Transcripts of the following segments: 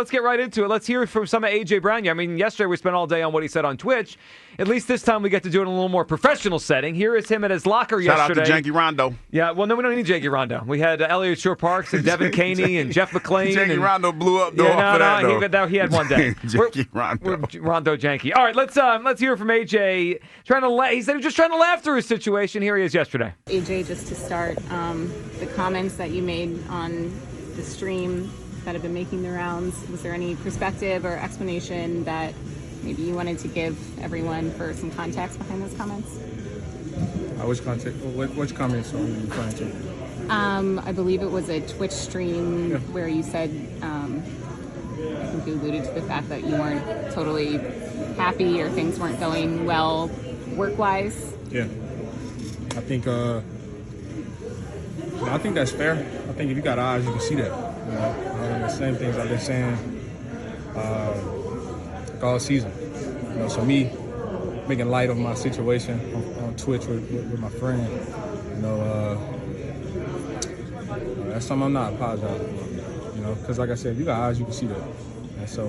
Let's get right into it. Let's hear from some of A.J. Brown. I mean, yesterday we spent all day on what he said on Twitch. At least this time we get to do it in a little more professional setting. Here is him at his locker yesterday. Shout out to Janky Rondo. Yeah, well, no, we don't need Janky Rondo. We had Elliot Shore Parks and Devin Caney and Jeff McClain. Janky Rondo blew up, though. He had one day. Janky Rondo. Rondo Janky. All right, let's hear from A.J. He said he was just trying to laugh through his situation. Here he is yesterday. A.J., just to start, the comments that you made on the stream that have been making the rounds, was there any perspective or explanation that maybe you wanted to give everyone for some context behind those comments? Which context? Which comments are you referring to? I believe it was a Twitch stream where you said, I think you alluded to the fact that you weren't totally happy or things weren't going well work-wise. Yeah. I think that's fair. I think if you got eyes, you can see that. You know, the same things I've been saying all season. You know, so me making light of my situation on Twitch with my friend, you know, that's something I'm not apologizing for. You know, because like I said, if you got eyes, you can see that. And so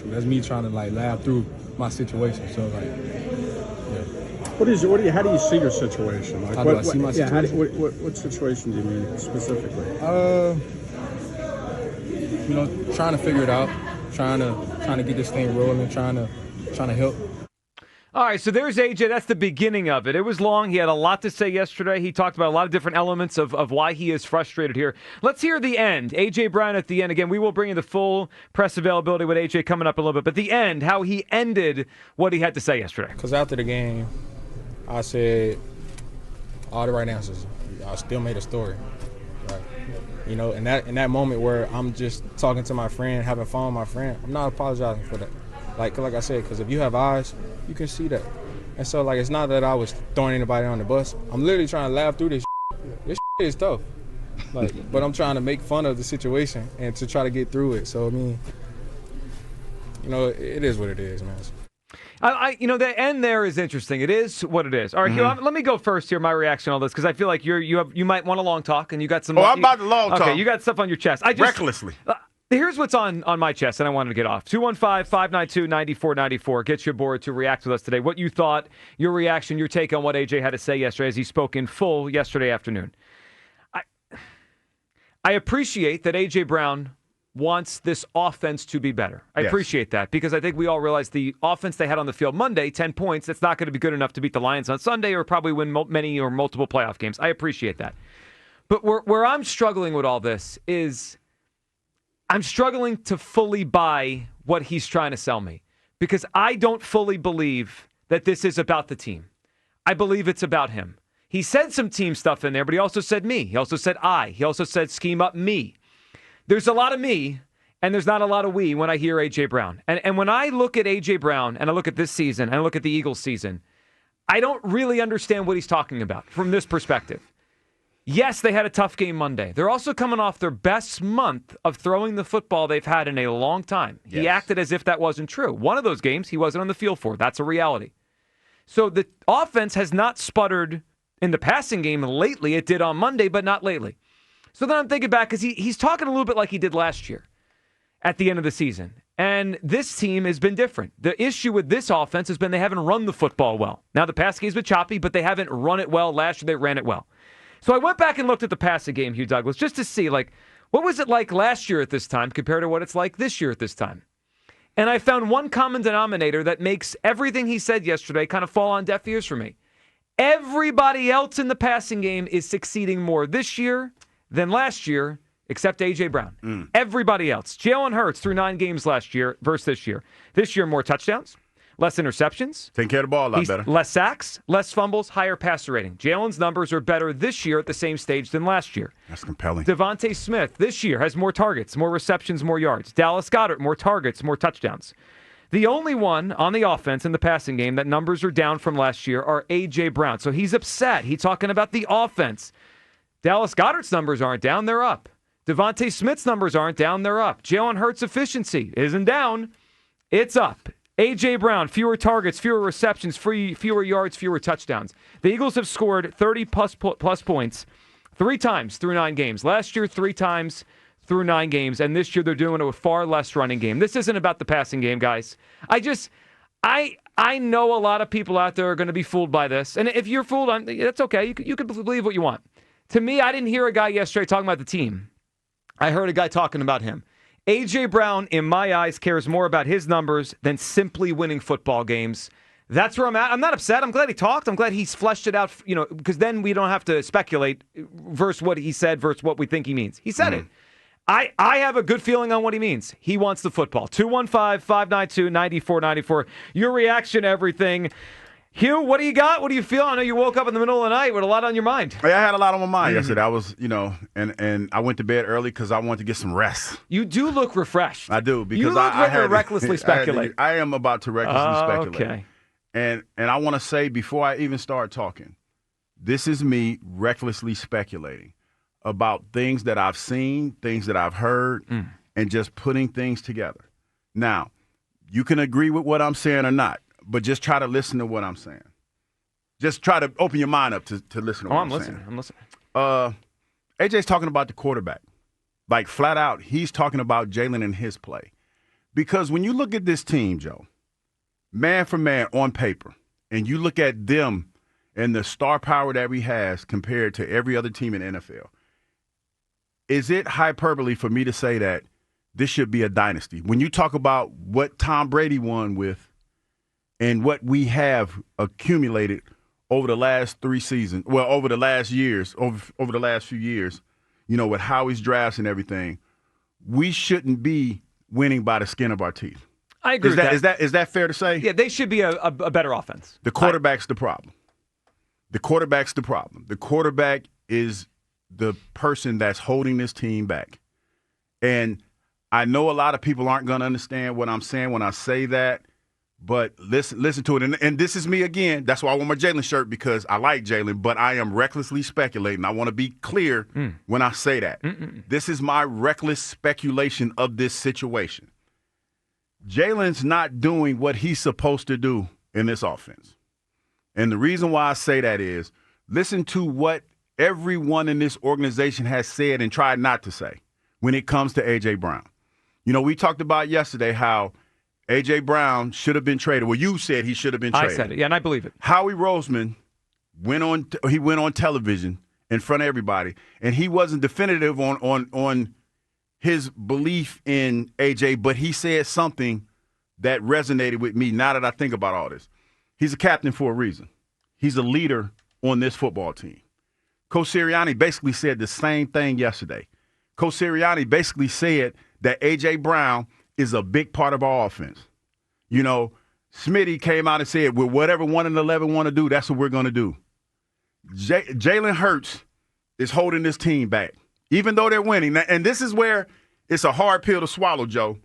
that's me trying to like laugh through my situation. So like, yeah. How do you see your situation? Like, how do I see my situation? What situation do you mean specifically? You know, trying to figure it out, trying to get this thing rolling, trying to help. All right, so there's AJ. That's the beginning of it. It was long. He had a lot to say yesterday. He talked about a lot of different elements of why he is frustrated here. Let's hear the end. AJ Brown at the end. Again, we will bring you the full press availability with AJ coming up a little bit. But the end, how he ended what he had to say yesterday. Because after the game, I said all the right answers. I still made a story. Right? You know, in that moment where I'm just talking to my friend, having fun with my friend, I'm not apologizing for that. Like I said, because if you have eyes, you can see that. And so, like, it's not that I was throwing anybody on the bus. I'm literally trying to laugh through this shit. This shit is tough. Like, but I'm trying to make fun of the situation and to try to get through it. So, I mean, you know, it is what it is, man. You know, the end there is interesting. It is what it is. All right, Hugh, let me go first here, my reaction on all this, because I feel like you might want a long talk, and you got some... I'm about to long talk. Okay, you got stuff on your chest. Recklessly. Here's what's on my chest, and I wanted to get off. 215-592-9494 gets you aboard to react with us today. What you thought, your reaction, your take on what AJ had to say yesterday as he spoke in full yesterday afternoon. I appreciate that AJ Brown wants this offense to be better. I appreciate that because I think we all realize the offense they had on the field Monday, 10 points, that's not going to be good enough to beat the Lions on Sunday or probably win many or multiple playoff games. I appreciate that. But where I'm struggling with all this is I'm struggling to fully buy what he's trying to sell me because I don't fully believe that this is about the team. I believe it's about him. He said some team stuff in there, but he also said me. He also said I. He also said scheme up me. There's a lot of me, and there's not a lot of we when I hear A.J. Brown. And when I look at A.J. Brown, and I look at this season, and I look at the Eagles season, I don't really understand what he's talking about from this perspective. Yes, they had a tough game Monday. They're also coming off their best month of throwing the football they've had in a long time. Yes. He acted as if that wasn't true. One of those games he wasn't on the field for. That's a reality. So the offense has not sputtered in the passing game lately. It did on Monday, but not lately. So then I'm thinking back because he's talking a little bit like he did last year at the end of the season. And this team has been different. The issue with this offense has been they haven't run the football well. Now the pass game's been choppy, but they haven't run it well. Last year they ran it well. So I went back and looked at the passing game, Hugh Douglas, just to see, like, what was it like last year at this time compared to what it's like this year at this time? And I found one common denominator that makes everything he said yesterday kind of fall on deaf ears for me. Everybody else in the passing game is succeeding more this year than last year, except A.J. Brown. Everybody else. Jalen Hurts through 9 games last year versus this year. This year, more touchdowns, less interceptions. Taking care of the ball a lot better. Less sacks, less fumbles, higher passer rating. Jalen's numbers are better this year at the same stage than last year. That's compelling. Devontae Smith this year has more targets, more receptions, more yards. Dallas Goedert, more targets, more touchdowns. The only one on the offense in the passing game that numbers are down from last year are A.J. Brown. So he's upset. He's talking about the offense. Dallas Goedert's numbers aren't down, they're up. Devontae Smith's numbers aren't down, they're up. Jalen Hurts' efficiency isn't down, it's up. A.J. Brown, fewer targets, fewer receptions, fewer yards, fewer touchdowns. The Eagles have scored 30-plus points 3 times through 9 games. Last year, 3 times through 9 games, and this year they're doing it with far less running game. This isn't about the passing game, guys. I know a lot of people out there are going to be fooled by this, and if you're fooled, that's okay. You can believe what you want. To me, I didn't hear a guy yesterday talking about the team. I heard a guy talking about him. A.J. Brown, in my eyes, cares more about his numbers than simply winning football games. That's where I'm at. I'm not upset. I'm glad he talked. I'm glad he's fleshed it out, because then we don't have to speculate versus what he said versus what we think he means. He said it. I have a good feeling on what he means. He wants the football. 215-592-9494. Your reaction to everything. Hugh, what do you got? What do you feel? I know you woke up in the middle of the night with a lot on your mind. I had a lot on my mind yesterday. I was, and I went to bed early because I wanted to get some rest. You do look refreshed. I do, because you look ready to recklessly speculate. I am about to recklessly speculate. Okay. And I want to say, before I even start talking, this is me recklessly speculating about things that I've seen, things that I've heard, and just putting things together. Now, you can agree with what I'm saying or not, but just try to listen to what I'm saying. Just try to open your mind up to listen to what I'm saying. I'm listening. AJ's talking about the quarterback. Like, flat out, he's talking about Jalen and his play. Because when you look at this team, Joe, man for man on paper, and you look at them and the star power that he has compared to every other team in the NFL, is it hyperbole for me to say that this should be a dynasty? When you talk about what Tom Brady won with and what we have accumulated over the last 3 seasons, well, over the last years, over the last few years, with Howie's drafts and everything, we shouldn't be winning by the skin of our teeth. I agree with that. Is that fair to say? Yeah, they should be a better offense. The quarterback's the problem. The quarterback's the problem. The quarterback is the person that's holding this team back. And I know a lot of people aren't going to understand what I'm saying when I say that, but listen to it. And this is me again. That's why I wore my Jalen shirt, because I like Jalen, but I am recklessly speculating. I want to be clear when I say that. This is my reckless speculation of this situation. Jalen's not doing what he's supposed to do in this offense. And the reason why I say that is, listen to what everyone in this organization has said and tried not to say when it comes to A.J. Brown. We talked about yesterday how A.J. Brown should have been traded. Well, you said he should have been traded. I said it, yeah, and I believe it. Howie Roseman went on television in front of everybody, and he wasn't definitive on his belief in A.J., but he said something that resonated with me now that I think about all this. He's a captain for a reason. He's a leader on this football team. Coach Sirianni basically said the same thing yesterday. Coach Sirianni basically said that A.J. Brown is a big part of our offense. Smitty came out and said, well, whatever 1 and 11 want to do, that's what we're going to do. Jalen Hurts is holding this team back, even though they're winning. And this is where it's a hard pill to swallow, Joe,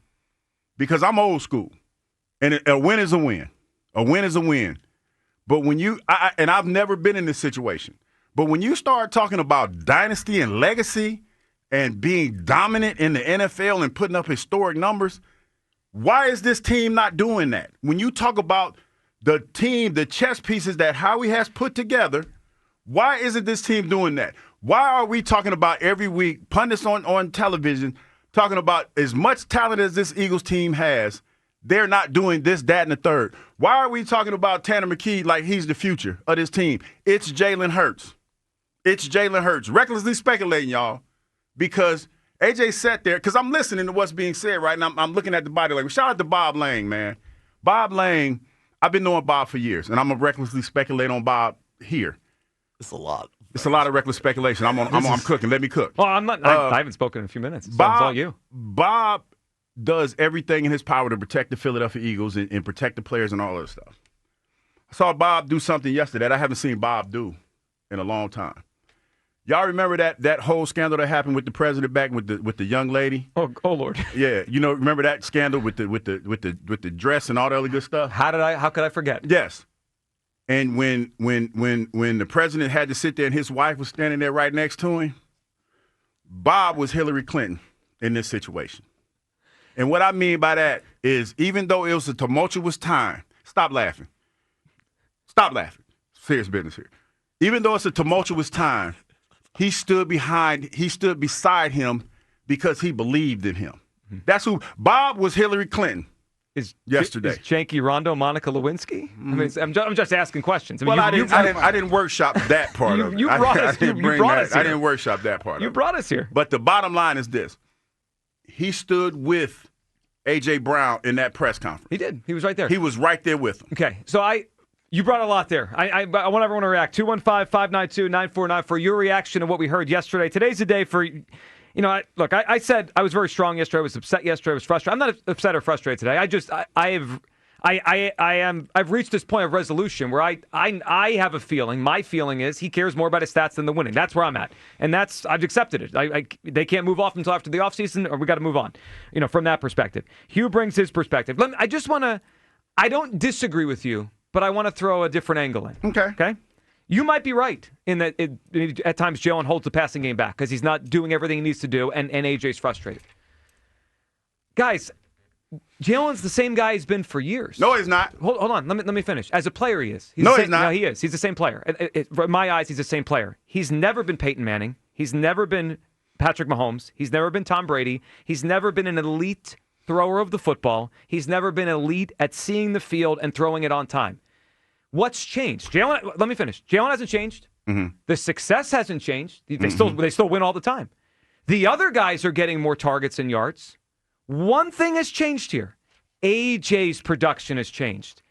because I'm old school. And a win is a win. A win is a win. But when and I've never been in this situation, but when you start talking about dynasty and legacy and being dominant in the NFL and putting up historic numbers, why is this team not doing that? When you talk about the team, the chess pieces that Howie has put together, why isn't this team doing that? Why are we talking about every week, pundits on television, talking about as much talent as this Eagles team has, they're not doing this, that, and the third? Why are we talking about Tanner McKee like he's the future of this team? It's Jalen Hurts. It's Jalen Hurts. Recklessly speculating, y'all, because AJ sat there, because I'm listening to what's being said right now. I'm looking at the body language. Shout out to Bob Lang, man. Bob Lang, I've been knowing Bob for years, and I'm going to recklessly speculate on Bob here. It's a lot. It's a lot of reckless speculation. I'm cooking. Let me cook. Well, I'm not. I haven't spoken in a few minutes. So it's all you. Bob does everything in his power to protect the Philadelphia Eagles and protect the players and all that stuff. I saw Bob do something yesterday that I haven't seen Bob do in a long time. Y'all remember that whole scandal that happened with the president back with the young lady? Oh Lord. Yeah, remember that scandal with the dress and all the other good stuff? How could I forget? Yes. And when the president had to sit there and his wife was standing there right next to him, Bob was Hillary Clinton in this situation. And what I mean by that is, even though it was a tumultuous time, stop laughing. Stop laughing. Serious business here. Even though it's a tumultuous time, he stood beside him because he believed in him. That's who Bob was. Hillary Clinton yesterday. Is Janky Rondo Monica Lewinsky? I mean, I'm just asking questions. I mean, well, I didn't workshop that part of it. You brought us here. I didn't workshop that part of it. You brought us here. But the bottom line is this. He stood with A.J. Brown in that press conference. He did. He was right there. He was right there with him. Okay, so you brought a lot there. I want everyone to react. 215-592-9494. Your reaction to what we heard yesterday. Today's the day for, look, I said I was very strong yesterday. I was upset yesterday. I was frustrated. I'm not upset or frustrated today. I've reached this point of resolution where I have a feeling. My feeling is he cares more about his stats than the winning. That's where I'm at, and I've accepted it. They can't move off until after the offseason, or we got to move on. From that perspective, Hugh brings his perspective. I don't disagree with you, but I want to throw a different angle in. Okay. You might be right in that at times Jalen holds the passing game back because he's not doing everything he needs to do, and AJ's frustrated. Guys, Jalen's the same guy he's been for years. No, he's not. Hold on. Let me finish. As a player, he is. He's not. No, he is. He's the same player. In my eyes, he's the same player. He's never been Peyton Manning. He's never been Patrick Mahomes. He's never been Tom Brady. He's never been an elite thrower of the football. He's never been elite at seeing the field and throwing it on time. What's changed? Jalen, let me finish. Jalen hasn't changed. Mm-hmm. The success hasn't changed. They still win all the time. The other guys are getting more targets and yards. One thing has changed here. AJ's production has changed.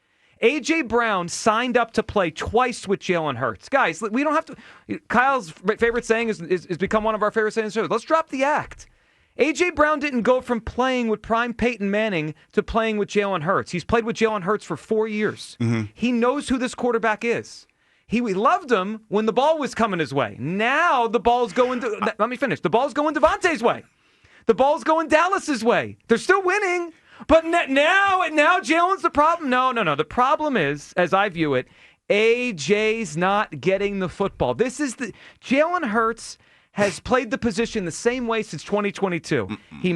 AJ Brown signed up to play twice with Jalen Hurts. Guys, we don't have to. Kyle's favorite saying is become one of our favorite sayings. Let's drop the act. A.J. Brown didn't go from playing with prime Peyton Manning to playing with Jalen Hurts. He's played with Jalen Hurts for 4 years. Mm-hmm. He knows who this quarterback is. We loved him when the ball was coming his way. Now the ball's going to – let me finish. The ball's going Devontae's way. The ball's going Dallas's way. They're still winning, but now Jalen's the problem. No. The problem is, as I view it, A.J.'s not getting the football. Jalen Hurts – has played the position the same way since 2022. He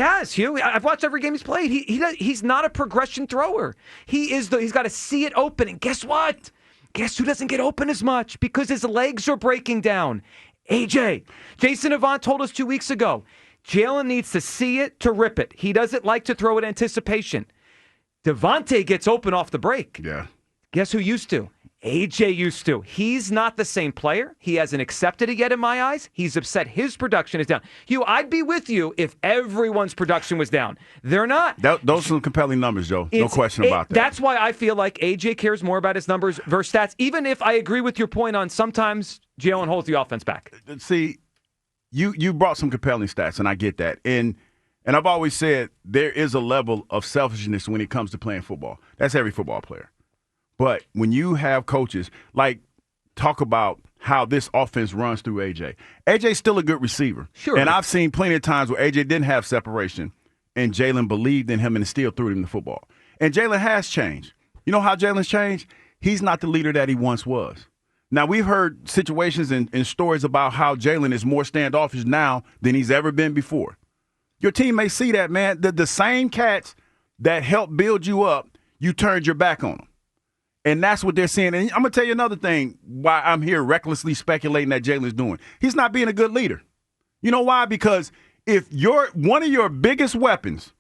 has, Hugh. I've watched every game he's played. He's not a progression thrower. He's got to see it open. And guess what? Guess who doesn't get open as much? Because his legs are breaking down. AJ. Jason Avant told us 2 weeks ago, Jalen needs to see it to rip it. He doesn't like to throw in anticipation. Devontae gets open off the break. Yeah. Guess who used to? AJ used to. He's not the same player. He hasn't accepted it yet in my eyes. He's upset his production is down. Hugh, I'd be with you if everyone's production was down. They're not. Those are some compelling numbers, Joe. No question about that. That's why I feel like AJ cares more about his numbers versus stats, even if I agree with your point on sometimes Jalen holds the offense back. See, you brought some compelling stats, and I get that. And I've always said there is a level of selfishness when it comes to playing football. That's every football player. But when you have coaches, talk about how this offense runs through A.J. A.J.'s still a good receiver. Sure. And I've seen plenty of times where A.J. didn't have separation, and Jalen believed in him and still threw him the football. And Jalen has changed. You know how Jalen's changed? He's not the leader that he once was. Now, we've heard situations and stories about how Jalen is more standoffish now than he's ever been before. Your team may see that, man. The same cats that helped build you up, you turned your back on them. And that's what they're saying. And I'm going to tell you another thing why I'm here recklessly speculating that Jalen's doing. He's not being a good leader. You know why? Because if one of your biggest weapons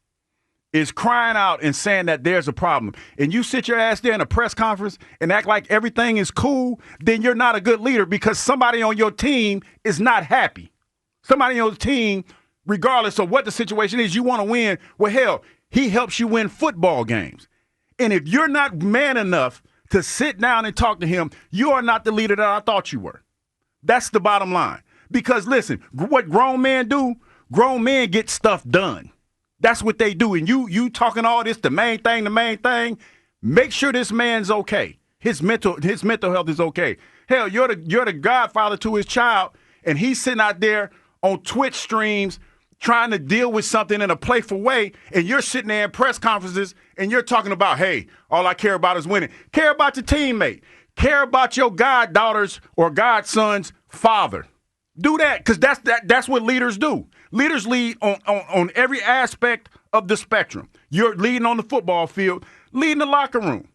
is crying out and saying that there's a problem, and you sit your ass there in a press conference and act like everything is cool, then you're not a good leader because somebody on your team is not happy. Somebody on your team, regardless of what the situation is, you want to win. Well, hell, he helps you win football games. And if you're not man enough to sit down and talk to him, you are not the leader that I thought you were. That's the bottom line. Because, listen, what grown men do, grown men get stuff done. That's what they do. And you talking all this, the main thing, make sure this man's okay. His mental health is okay. Hell, you're the godfather to his child, and he's sitting out there on Twitch streams trying to deal with something in a playful way, and you're sitting there in press conferences and you're talking about, hey, all I care about is winning. Care about your teammate. Care about your goddaughter's or godson's father. Do that, because that's what leaders do. Leaders lead on every aspect of the spectrum. You're leading on the football field, leading the locker room.